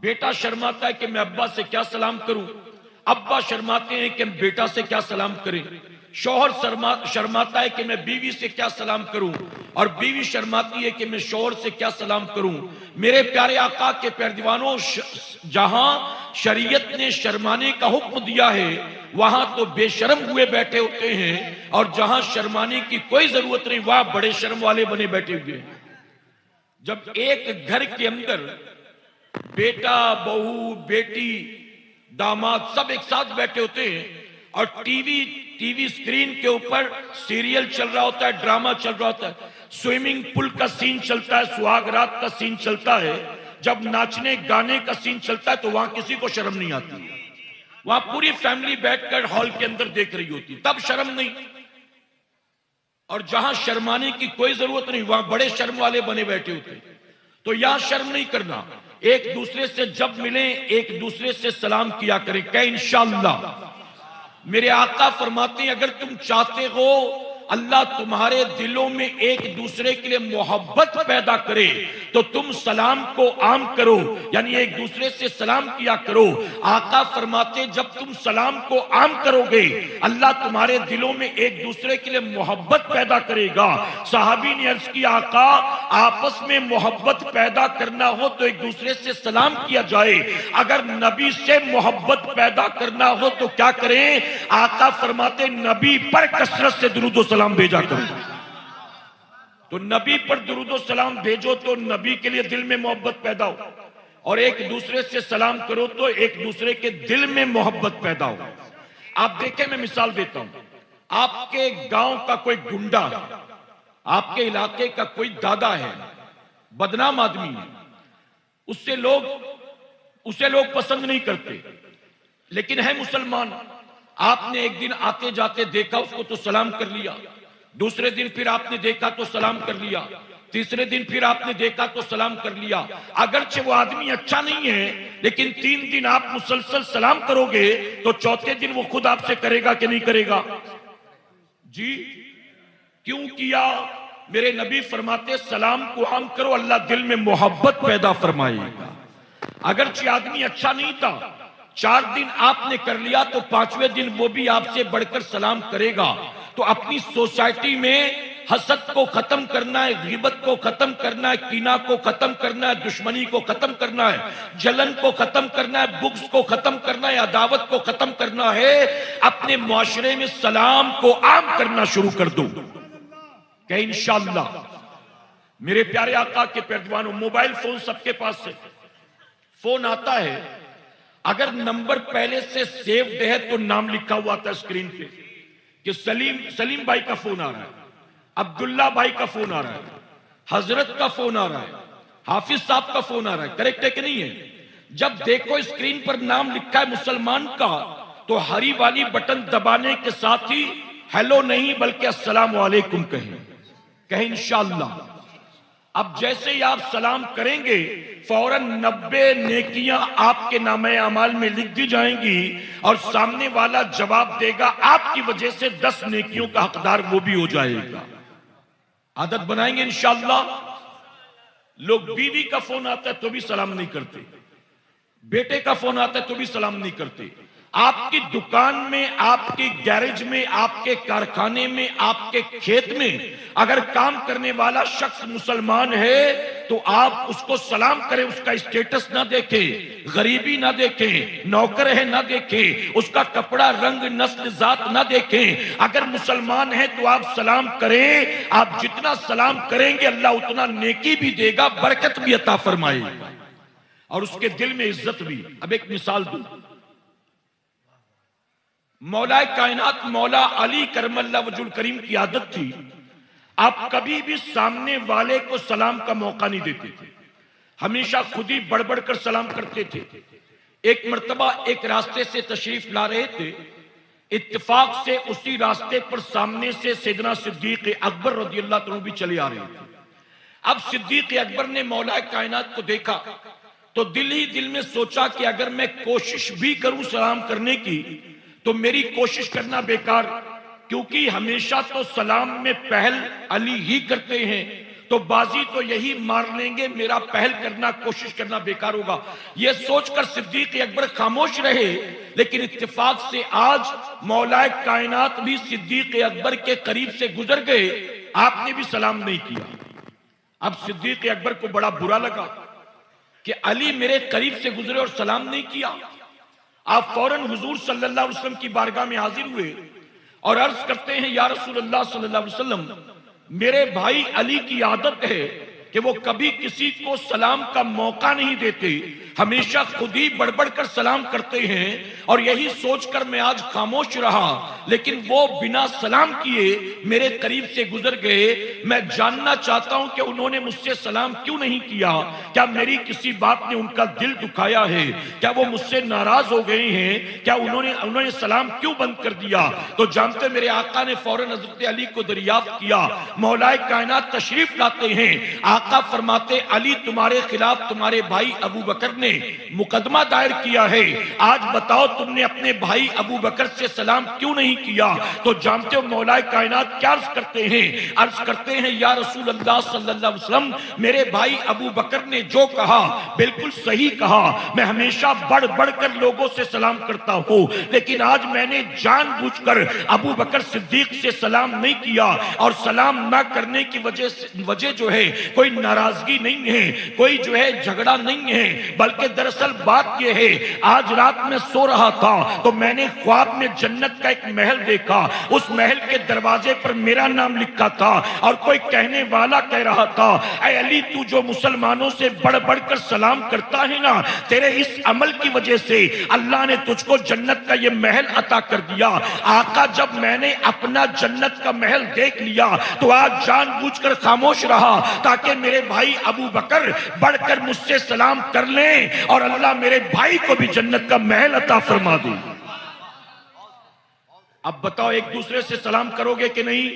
बेटा शर्माता है कि मैं अब्बा से क्या सलाम करूं, अब्बा शर्माते हैं कि बेटा से क्या सलाम करें, शौहर शर्माता है कि मैं बीवी से क्या सलाम करूं, और बीवी शर्माती है कि मैं शौहर से क्या सलाम करूं। मेरे प्यारे आका के प्यारे दीवानों, जहां शरीयत ने शर्माने का हुक्म दिया है वहां तो बेशर्म हुए बैठे होते हैं, और जहां शर्माने की कोई जरूरत नहीं वहां बड़े शर्म वाले बने बैठे हुए हैं। जब एक घर के अंदर बेटा, बहू, बेटी, दामाद सब एक साथ बैठे होते हैं और टीवी स्क्रीन के ऊपर सीरियल चल रहा होता है, ड्रामा चल रहा होता है, स्विमिंग पूल का सीन चलता है, सुहागरात का सीन चलता है, जब नाचने गाने का सीन चलता है तो वहां किसी को शर्म नहीं आती। वहां पूरी फैमिली बैठकर हॉल के अंदर देख रही होती, तब शर्म नहीं। और जहां शर्माने की कोई जरूरत नहीं वहां बड़े शर्म वाले बने बैठे होते। तो यहां शर्म नहीं करना, एक दूसरे से जब मिले एक दूसरे से सलाम किया करें, कह इंशाअल्लाह। मेरे आका फरमाते हैं अगर तुम चाहते हो अल्लाह तुम्हारे दिलों में एक दूसरे के लिए मोहब्बत पैदा करे तो तुम सलाम को आम करो, यानी एक दूसरे से सलाम किया करो। आका फरमाते जब तुम सलाम को आम करोगे अल्लाह तुम्हारे दिलों में एक दूसरे के लिए मोहब्बत पैदा करेगा। सहाबी ने अर्ज किया आका आपस में मोहब्बत पैदा करना हो तो एक दूसरे से सलाम किया जाए, अगर नबी से मोहब्बत पैदा करना हो तो क्या करें? आका फरमाते नबी पर कसरत से दुरूद सलाम भेजा करो। तो नबी पर दुरूद सलाम भेजो तो नबी के लिए दिल में मोहब्बत पैदा हो, और एक दूसरे से सलाम करो तो एक दूसरे के दिल में मोहब्बत पैदा हो। आप देखें, मैं मिसाल देता हूं, आपके गांव का कोई गुंडा, आपके इलाके का कोई दादा है, बदनाम आदमी है, उसे लोग पसंद नहीं करते, लेकिन है मुसलमान। आपने एक दिन आते जाते देखा, उसको तो सलाम कर लिया, दूसरे दिन फिर आपने देखा तो सलाम कर लिया, तीसरे दिन फिर आपने देखा तो सलाम कर लिया। अगरचे वो आदमी अच्छा नहीं है, लेकिन 3 दिन आप मुसलसल सलाम करोगे तो चौथे दिन वो खुद आपसे करेगा कि नहीं करेगा? जी क्यों किया? मेरे नबी फरमाते सलाम को आम करो, अल्लाह दिल में मोहब्बत पैदा फरमाएगा। अगरचे आदमी अच्छा नहीं था, 4 दिन आपने कर लिया तो 5वें दिन वो भी आपसे बढ़कर सलाम करेगा। तो अपनी सोसाइटी में हसद को खत्म करना है, गिबत को खत्म करना है, कीना को खत्म करना है, दुश्मनी को खत्म करना है, जलन को खत्म करना है, बुग़्ज़ को खत्म करना है, अदावत को खत्म करना है। अपने मुआशरे में सलाम को आम करना शुरू कर दो, कि इंशाअल्लाह। मेरे प्यारे आका के प्यारे दीवानों, मोबाइल फोन सबके पास है, फोन आता है, अगर नंबर पहले से सेव्ड है तो नाम लिखा हुआ था स्क्रीन पे कि सलीम भाई का फोन आ रहा है, अब्दुल्ला भाई का फोन आ रहा है, हजरत का फोन आ रहा है, हाफिज साहब का फोन आ रहा है। करेक्ट है कि नहीं है? जब देखो स्क्रीन पर नाम लिखा है मुसलमान का तो हरी वाली बटन दबाने के साथ ही हेलो नहीं बल्कि अस्सलाम वालेकुम कहें इंशाअल्लाह। अब जैसे ही आप सलाम करेंगे फौरन 90 नेकियां आपके नामे अमाल में लिख दी जाएंगी, और सामने वाला जवाब देगा, आपकी वजह से 10 नेकियों का हकदार वो भी हो जाएगा। आदत बनाएंगे इंशाअल्लाह। लोग बीवी का फोन आता है तो भी सलाम नहीं करते, बेटे का फोन आता है तो भी सलाम नहीं करते। आपकी दुकान में, आपके गैरेज में, आपके कारखाने में, आपके खेत में अगर काम करने वाला शख्स मुसलमान है तो आप उसको सलाम करें, उसका स्टेटस ना देखें, गरीबी ना देखें, नौकर है ना देखें, उसका कपड़ा, रंग, नस्ल, जात ना देखें। अगर मुसलमान है तो आप सलाम करें। आप जितना सलाम करेंगे अल्लाह उतना नेकी भी देगा, बरकत भी अता फरमाएगा, और उसके दिल में इज्जत भी। अब एक मिसाल दूं, मौला कायनात मौला अली करमल्ला वजुल करीम की आदत थी, आप कभी भी सामने वाले को सलाम का मौका नहीं देते थे, हमेशा खुद ही बढ़ कर सलाम करते थे। एक मर्तबा एक रास्ते से तशरीफ ला रहे थे, इत्तेफाक से उसी रास्ते पर सामने से सैयदना सिद्दीक अकबर रज़ियल्लाहु अन्हु भी चले आ रहे थे। अब सिद्दीक अकबर ने मौला कायनात को देखा तो दिल ही दिल में सोचा कि अगर मैं कोशिश भी करूं सलाम करने की तो मेरी कोशिश करना बेकार, क्योंकि हमेशा तो सलाम में पहल अली ही करते हैं। तो बाजी तो यही मार लेंगे, मेरा पहल करना कोशिश करना बेकार होगा। यह सोचकर सिद्दीक अकबर खामोश रहे, लेकिन इत्तेफाक से आज मौलाए कायनात भी सिद्दीक अकबर के करीब से गुजर गए, आपने भी सलाम नहीं किया। अब सिद्दीक अकबर को बड़ा बुरा लगा कि अली मेरे करीब से गुजरे और सलाम नहीं किया। आप फौरन हुजूर सल्लल्लाहु अलैहि वसल्लम की बारगाह में हाजिर हुए और अर्ज करते हैं, या रसूलल्लाह सल्लल्लाहु अलैहि वसल्लम, मेरे भाई अली की आदत है कि वो कभी किसी को सलाम का मौका नहीं देते, हमेशा खुद ही बढ़ कर सलाम करते हैं, और यही सोचकर मैं आज खामोश रहा, लेकिन वो बिना सलाम किए मेरे करीब से गुजर गए। मैं जानना चाहता हूं कि उन्होंने मुझसे सलाम क्यों नहीं किया? क्या मेरी किसी बात ने उनका दिल दुखाया है? क्या वो मुझसे नाराज हो गए हैं? क्या उन्होंने सलाम क्यों बंद कर दिया? तो जानते मेरे आका ने फौरन हजरत अली को दरियाफ्त किया। मौलाए कायनात तशरीफ लाते हैं, आका फरमाते, अली तुम्हारे खिलाफ तुम्हारे भाई अबू बकर ने मुकदमा दायर किया है, आज बताओ तुमने अपने भाई अबू बकर से सलाम क्यों नहीं किया? तो जानते हो मौलाए कायनात क्या अर्ज करते हैं? अर्ज करते हैं, या रसूल अल्लाह सल्लल्लाहु अलैहि वसल्लम, मेरे भाई अबू बकर ने जो कहा बिल्कुल सही कहा, मैं हमेशा बढ़ कर लोगों से सलाम करता हूं, लेकिन आज मैंने जानबूझकर अबू बकर सिद्दीक से सलाम नहीं किया, और सलाम ना करने की वजह जो है कोई नाराजगी नहीं है, कोई जो है झगड़ा नहीं है, बल्कि दरअसल बात यह है, आज रात में सो रहा था तो मैंने ख्वाब में जन्नत का एक महल देखा, उस महल के दरवाजे पर मेरा नाम लिखा था, और कोई कहने वाला कह रहा था, ऐ अली तू जो मुसलमानों से बढ़ कर सलाम करता है ना, तेरे इस अमल की वजह से अल्लाह ने तुझको जन्नत का ये महल अता कर दिया। आका जब मैंने अपना जन्नत का महल देख लिया तो आज जानबूझकर खामोश रहा, ताकि मेरे भाई अबू बकर बढ़कर मुझसे सलाम कर लें और अल्लाह मेरे भाई को भी जन्नत का महल अता फरमा दे। अब बताओ, एक दूसरे से सलाम करोगे कि नहीं?